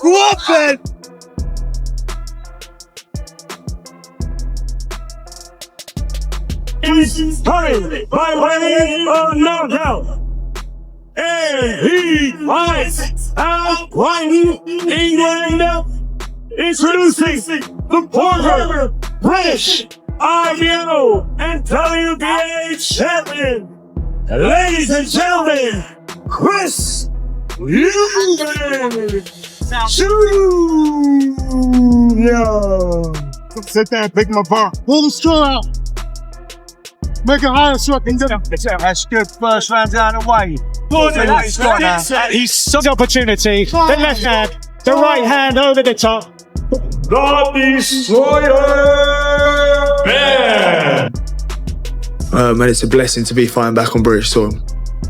Go up, Ben! He's coming by way of knockout. And he fights out one England. Introducing the former British IBO and WBA champion, ladies and gentlemen, Chris Eubank Jr. Sit there and pick my bar. Pull the straw out. Make it higher so I can get him. That's good. First round down the way. He's such an opportunity. The left hand, the right hand over the top. The Destroyer Benn. And it's a blessing to be fighting back on British soil.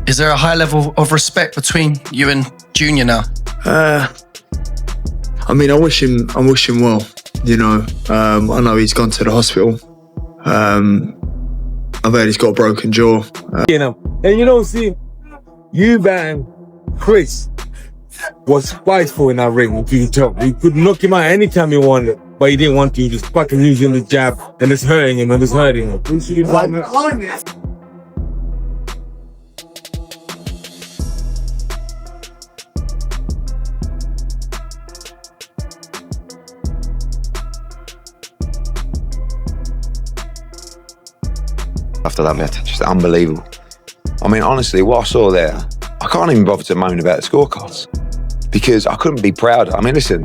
Is there a high level of respect between you and Junior now? I mean, I wish him well. You know, I know he's gone to the hospital. I've heard he's got a broken jaw. You know, and you don't see Eubank, Chris was spiteful in that ring. You can tell. You could knock him out anytime he wanted, but he didn't want to. He just fucking using the jab, and it's hurting him, and it's hurting him. After that match, just unbelievable. I mean, honestly, what I saw there, I can't even bother to moan about the scorecards because I couldn't be prouder. I mean, listen,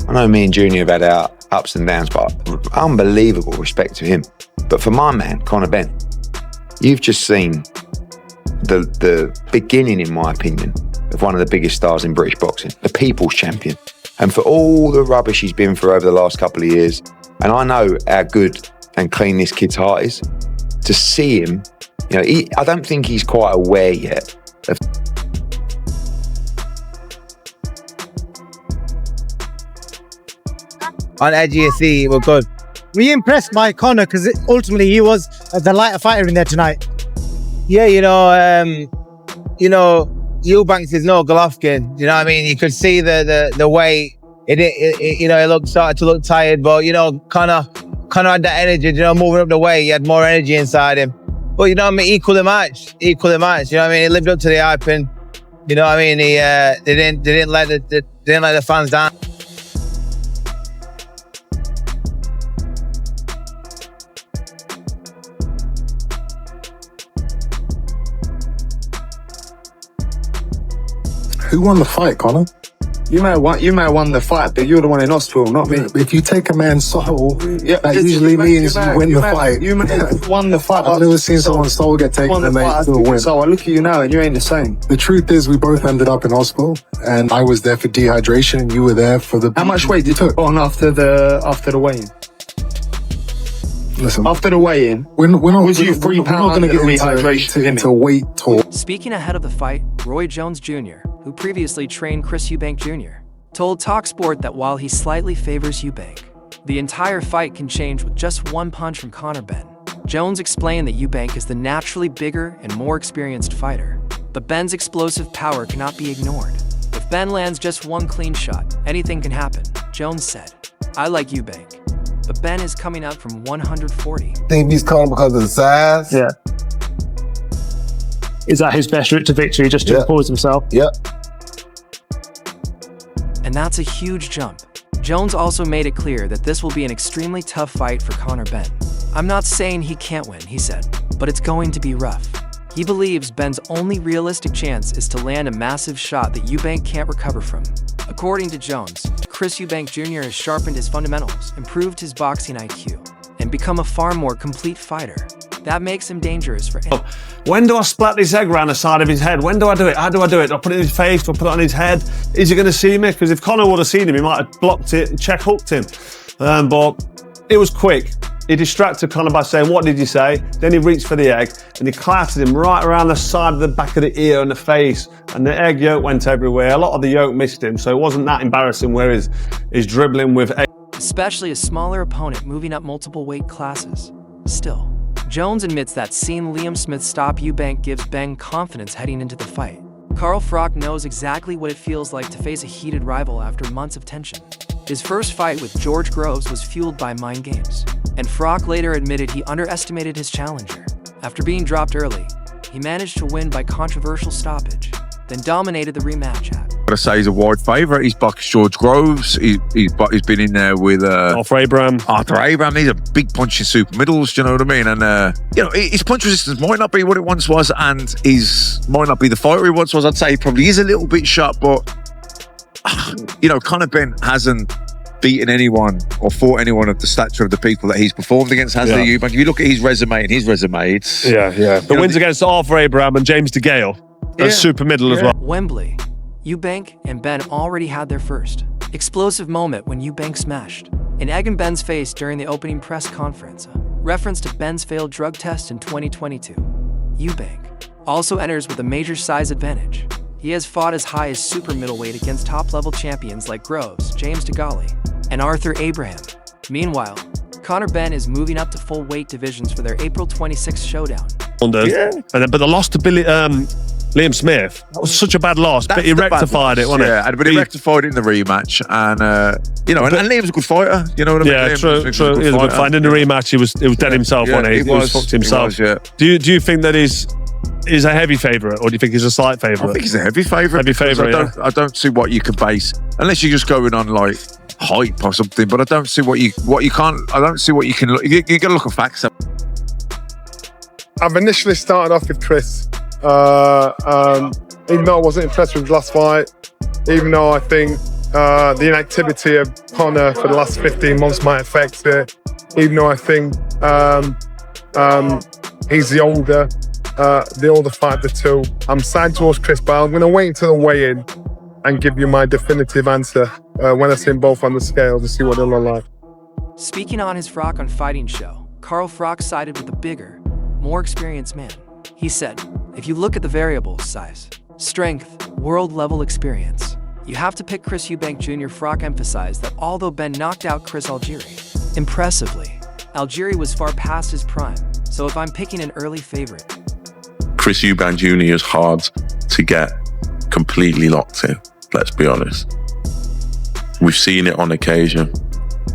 I know me and Junior have had our ups and downs, but unbelievable respect to him. But for my man, Conor Benn, you've just seen the beginning, in my opinion, of one of the biggest stars in British boxing, the people's champion. And for all the rubbish he's been through over the last couple of years, and I know how good and clean this kid's heart is, to see him, you know, I don't think he's quite aware yet of. On edge of your seat, we're good. Were you impressed by Conor? Because ultimately he was the lighter fighter in there tonight. Yeah, Eubanks is no Golovkin. You know what I mean? You could see the way it started to look tired, but Conor had that energy, moving up the way. He had more energy inside him. But equally matched. You know what I mean? He lived up to the hype, and they didn't let the fans down. Who won the fight, Conor? You may have won the fight, but you're the one in hospital, not me. If you take a man's soul, that usually means you win the fight. You may have won the fight. I've never seen someone's soul get taken and they still win. So I look at you now and you ain't the same. The truth is we both ended up in hospital, and I was there for dehydration and you were there for the... How much weight did you put on after the weigh-in? Listen, after the weigh-in, we're not going to get into weight talk. Speaking ahead of the fight, Roy Jones Jr., who previously trained Chris Eubank Jr., told TalkSport that while he slightly favors Eubank, the entire fight can change with just one punch from Conor Benn. Jones explained that Eubank is the naturally bigger and more experienced fighter, but Benn's explosive power cannot be ignored. If Benn lands just one clean shot, anything can happen, Jones said. I like Eubank, but Benn is coming up from 140. I think he's calling because of the size. Yeah. Is that his best route to victory, just to impose himself? Yep. And that's a huge jump. Jones also made it clear that this will be an extremely tough fight for Conor Benn. I'm not saying he can't win, he said, but it's going to be rough. He believes Benn's only realistic chance is to land a massive shot that Eubank can't recover from. According to Jones, Chris Eubank Jr. has sharpened his fundamentals, improved his boxing IQ, and become a far more complete fighter. That makes him dangerous for anyone. When do I splat this egg around the side of his head? When do I do it? How do I do it? Do I put it in his face? Do I put it on his head? Is he going to see me? Because if Conor would have seen him, he might have blocked it and check hooked him. But it was quick. He distracted Conor by saying, "What did you say?" Then he reached for the egg and he clattered him right around the side of the back of the ear and the face. And the egg yolk went everywhere. A lot of the yolk missed him, so it wasn't that embarrassing where he's dribbling with egg. Especially a smaller opponent moving up multiple weight classes. Still, Jones admits that seeing Liam Smith stop Eubank gives Benn confidence heading into the fight. Carl Froch knows exactly what it feels like to face a heated rival after months of tension. His first fight with George Groves was fueled by mind games, and Froch later admitted he underestimated his challenger. After being dropped early, he managed to win by controversial stoppage, then dominated the rematch at. I'd say he's a wide favourite. He's boxed George Groves. He's been in there with Arthur Abraham. He's a big punch in super middles. Do you know what I mean? And his punch resistance might not be what it once was, and might not be the fighter he once was. I'd say he probably is a little bit sharp, but Conor Benn hasn't beaten anyone or fought anyone of the stature of the people that he's performed against, has he? Eubank? If you look at his resume, it's The wins against Arthur Abraham and James DeGale. Super middle as well. Wembley. Eubank and Benn already had their first explosive moment when Eubank smashed an egg in Benn's face during the opening press conference, a reference to Benn's failed drug test in 2022. Eubank also enters with a major size advantage. He has fought as high as super middleweight against top-level champions like Groves, James DeGale, and Arthur Abraham. Meanwhile, Conor Benn is moving up to full weight divisions for their April 26th showdown. But the loss to Liam Smith, that was such a bad loss, but he rectified it, wasn't it? Yeah, but he rectified it in the rematch, and and Liam's a good fighter. You know what I mean? Yeah, true. He was a good fighter. In the rematch, he was dead himself, wasn't he? He was fucked himself. Do you think that he's a heavy favourite, or do you think he's a slight favourite? I think he's a heavy favourite. I don't see what you can base, unless you're just going on like hype or something. But I don't see what you can't. I don't see what you can look. You got to look at facts. I've initially started off with Chris. Even though I wasn't impressed with his last fight, even though I think the inactivity of Conor for the last 15 months might affect it, even though I think he's the older fight of the two, I'm siding towards Chris, but I'm going to wait until the weigh-in and give you my definitive answer when I see them both on the scale to see what they'll look like. Speaking on his Froch on Fighting show, Carl Froch sided with the bigger, more experienced man. He said, if you look at the variables, size, strength, world-level experience, you have to pick Chris Eubank Jr. Froch emphasized that although Benn knocked out Chris Algieri, impressively, Algieri was far past his prime, so if I'm picking an early favorite. Chris Eubank Jr. is hard to get completely locked in, let's be honest. We've seen it on occasion.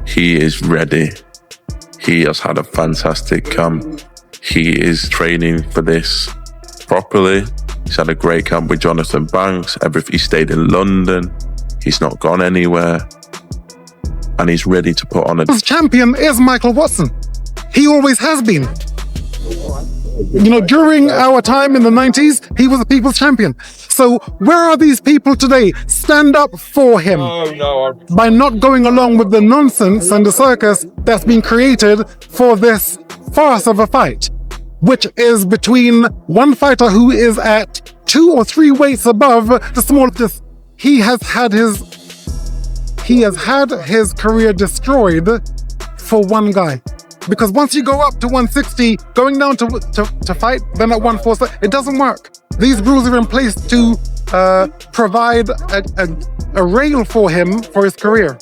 He is ready. He has had a fantastic camp. He is training for this properly. He's had a great camp with Jonathan Banks. He stayed in London. He's not gone anywhere. And he's ready to put on a... The champion is Michael Watson. He always has been. During our time in the 90s, he was the people's champion. So where are these people today? Stand up for him. By not going along with the nonsense and the circus that's been created for this farce of a fight, which is between one fighter who is at 2 or 3 weights above the smallest. He has had his career destroyed for one guy. Because once you go up to 160, going down to fight, then at 140, it doesn't work. These rules are in place to provide a rail for him for his career.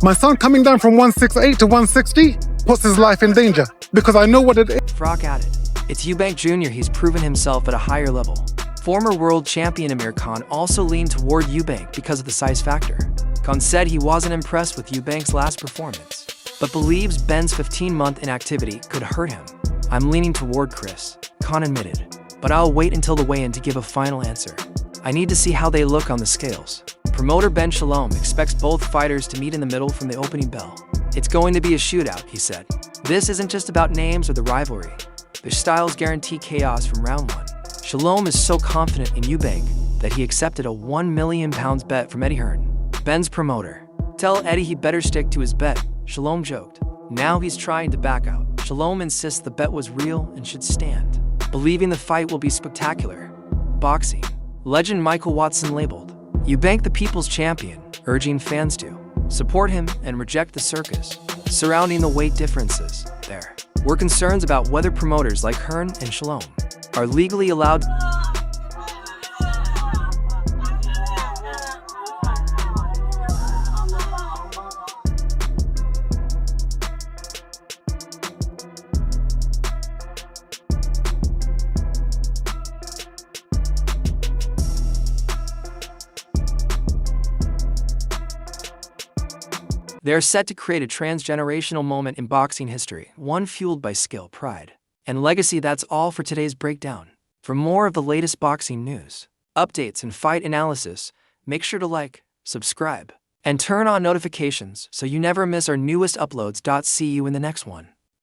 My son coming down from 168 to 160 puts his life in danger because I know what it is. Froch added, it's Eubank Jr. He's proven himself at a higher level. Former world champion Amir Khan also leaned toward Eubank because of the size factor. Khan said he wasn't impressed with Eubank's last performance, but believes Benn's 15-month inactivity could hurt him. I'm leaning toward Chris, Khan admitted, but I'll wait until the weigh-in to give a final answer. I need to see how they look on the scales. Promoter Ben Shalom expects both fighters to meet in the middle from the opening bell. It's going to be a shootout, he said. This isn't just about names or the rivalry. Their styles guarantee chaos from round 1. Shalom is so confident in Eubank that he accepted a £1 million bet from Eddie Hearn, Ben's promoter. Tell Eddie he better stick to his bet, Shalom joked. Now he's trying to back out. Shalom insists the bet was real and should stand, believing the fight will be spectacular. Boxing. Legend Michael Watson labeled Eubank the people's champion, urging fans to support him and reject the circus surrounding the weight differences. There were concerns about whether promoters like Hearn and Shalom are legally allowed They are set to create a transgenerational moment in boxing history, one fueled by skill, pride, and legacy. That's all for today's breakdown. For more of the latest boxing news, updates, and fight analysis, make sure to like, subscribe, and turn on notifications so you never miss our newest uploads. See you in the next one.